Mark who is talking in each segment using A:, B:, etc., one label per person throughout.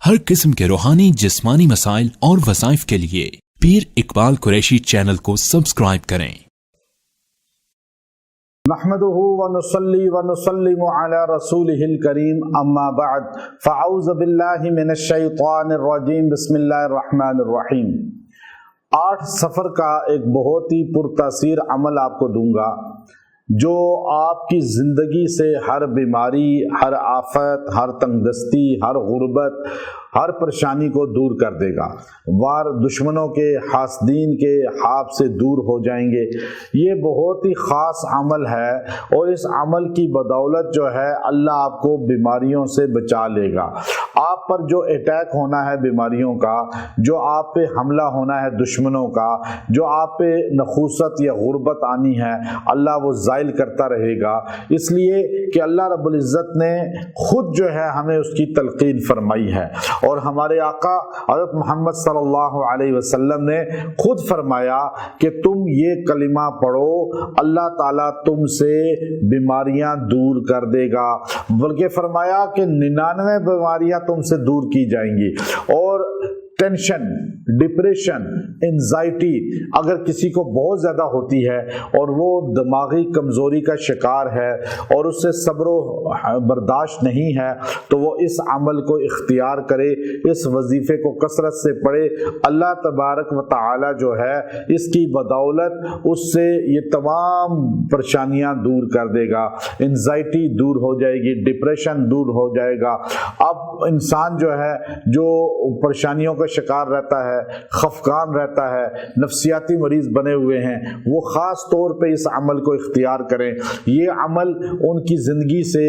A: हर किस्म के रूहानी जिस्मानी मसाइल और वज़ाइफ के लिए पीर इकबाल कुरैशी चैनल को सब्सक्राइब करें।
B: नहमदुहु व नुसल्ली व नुसल्लिमु अला रसूलिहिल करीम अम्मा बअद फ़अऊज़ु बिल्लाहि मिनश शैतानिर रजीम बिस्मिल्लाहिर रहमानिर रहीम। 8 सफ़र का एक बहुत ही पुरतासीर अमल आपको दूंगा जो आपकी ज़िंदगी से हर बीमारी, हर आफत, हर तंगदस्ती, हर गुर्बत, हर परेशानी को दूर कर देगा। वार दुश्मनों के, हासदीन के हाथ से दूर हो जाएंगे। ये बहुत ही ख़ास अमल है और इस अमल की बदौलत जो है अल्लाह आपको बीमारियों से बचा लेगा। आप पर जो अटैक होना है बीमारियों का, जो आप पे हमला होना है दुश्मनों का, जो आप पे नखूसत या गुर्बत आनी है, अल्लाह वो ज़ाइल करता रहेगा। इसलिए कि अल्लाह रब्बुल इज़्ज़त ने खुद जो है हमें उसकी तलकीन फरमाई है और हमारे आका हज़रत मोहम्मद सल्लल्लाहु अलैहि वसल्लम ने खुद फरमाया कि तुम ये कलिमा पढ़ो, अल्लाह ताला तुमसे बीमारियां दूर कर देगा। बल्कि फरमाया कि 99 बीमारियां तुमसे दूर की जाएंगी। और टेंशन, डिप्रेशन, एंजाइटी अगर किसी को बहुत ज़्यादा होती है और वो दिमागी कमज़ोरी का शिकार है और उससे सब्र बर्दाश्त नहीं है, तो वो इस अमल को इख्तियार करे, इस वजीफ़े को कसरत से पढ़े। अल्लाह तबारक व तआला जो है इसकी बदौलत उससे ये तमाम परेशानियां दूर कर देगा। एंजाइटी दूर हो जाएगी, डिप्रेशन दूर हो जाएगा। अब इंसान जो है जो परेशानियों का शिकार रहता है, खफकान रहता है, नफ्सियाती मरीज बने हुए हैं, वो खास तौर पे इस अमल को इख्तियार करें। ये अमल उनकी जिंदगी से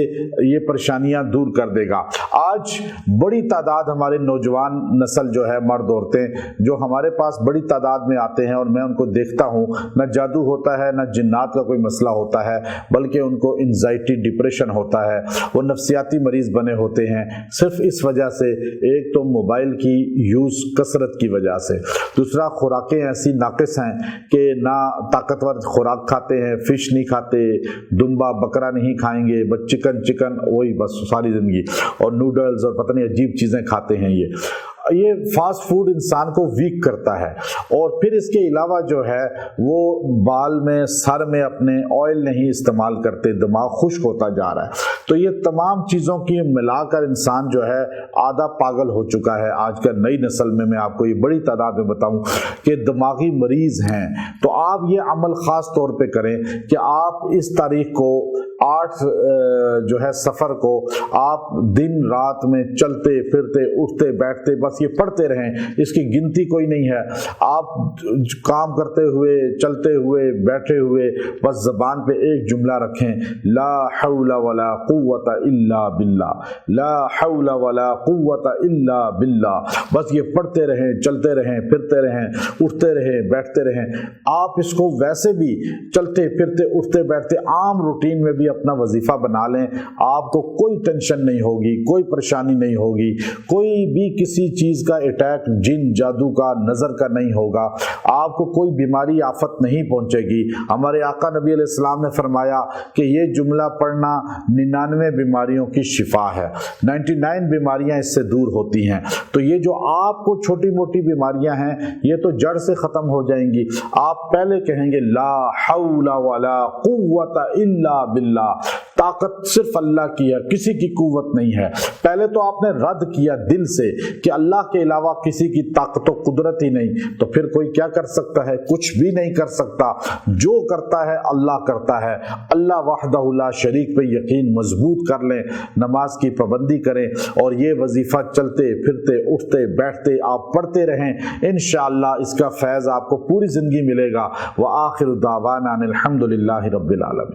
B: ये परेशानियां दूर कर देगा। आज बड़ी तादाद हमारे नौजवान नस्ल जो है, मर्द औरतें जो हमारे पास बड़ी तादाद में आते हैं और मैं उनको देखता हूँ, न जादू होता है, न जिन्नात का कोई मसला होता है, बल्कि उनको एंजाइटी, डिप्रेशन होता है। वो नफ्सियाती मरीज बने होते हैं सिर्फ इस वजह से, एक तो मोबाइल की यूज कसरत की वजह से, दूसरा खुराकें ऐसी नाकिस हैं कि ना ताकतवर खुराक खाते हैं, फिश नहीं खाते, दुम्बा बकरा नहीं खाएंगे, बस चिकन वही बस सारी जिंदगी, और नूडल्स और पता नहीं अजीब चीजें खाते हैं। ये फास्ट फूड इंसान को वीक करता है। और फिर इसके अलावा जो है वो बाल में, सर में अपने ऑयल नहीं इस्तेमाल करते, दिमाग खुश्क होता जा रहा है। तो ये तमाम चीज़ों की मिलाकर इंसान जो है आधा पागल हो चुका है। आजकल नई नस्ल में मैं आपको ये बड़ी तादाद में बताऊं कि दिमागी मरीज हैं। तो आप ये अमल ख़ास तौर पे करें कि आप इस तारीख को 8 जो है सफ़र को आप दिन रात में चलते फिरते, उठते बैठते, बस ये पढ़ते रहें। इसकी गिनती कोई नहीं है। आप काम करते हुए, चलते हुए, बैठे हुए बस ज़बान पे एक जुमला रखें, ला हौला वला कुव्वता इल्ला बिल्लाह, ला हौला वला कुव्वता इल्ला बिल्लाह। बस ये पढ़ते रहें, चलते रहें, फिरते रहें, उठते रहें, बैठते रहें। आप इसको वैसे भी चलते फिरते, उठते बैठते आम रूटीन में भी अपना वजीफा बना लें। आपको कोई टेंशन नहीं होगी, कोई परेशानी नहीं होगी, कोई भी किसी चीज का अटैक, जिन जादू का, नजर का नहीं होगा। आपको कोई बीमारी आफत नहीं पहुंचेगी। हमारे आका नबी अलैहिस्सलाम ने फरमाया कि ये जुमला पढ़ना 99 बीमारियों की शिफा है, 99 बीमारियां इससे दूर होती हैं। तो ये जो आपको छोटी मोटी बीमारियां हैं ये तो जड़ से खत्म हो जाएंगी। आप पहले कहेंगे ला हौला वला कुव्वता इल्ला बिल्लाह, ताकत सिर्फ अल्लाह की है, किसी की कुव्वत नहीं है। पहले तो आपने रद्द किया दिल से कि अल्लाह के अलावा किसी की ताकत और कुदरत ही नहीं, तो फिर कोई क्या कर सकता है? कुछ भी नहीं कर सकता। जो करता है अल्लाह करता है। अल्लाह वहदहु ला शरीक पे यकीन मजबूत कर लें, नमाज की पाबंदी करें और ये वजीफा चलते फिरते, उठते बैठते आप पढ़ते रहें। इंशाअल्लाह इसका फैज़ आपको पूरी जिंदगी मिलेगा। व आखिर दावाना अनिल हम्दुलिल्लाहि रब्बिल आलमीन।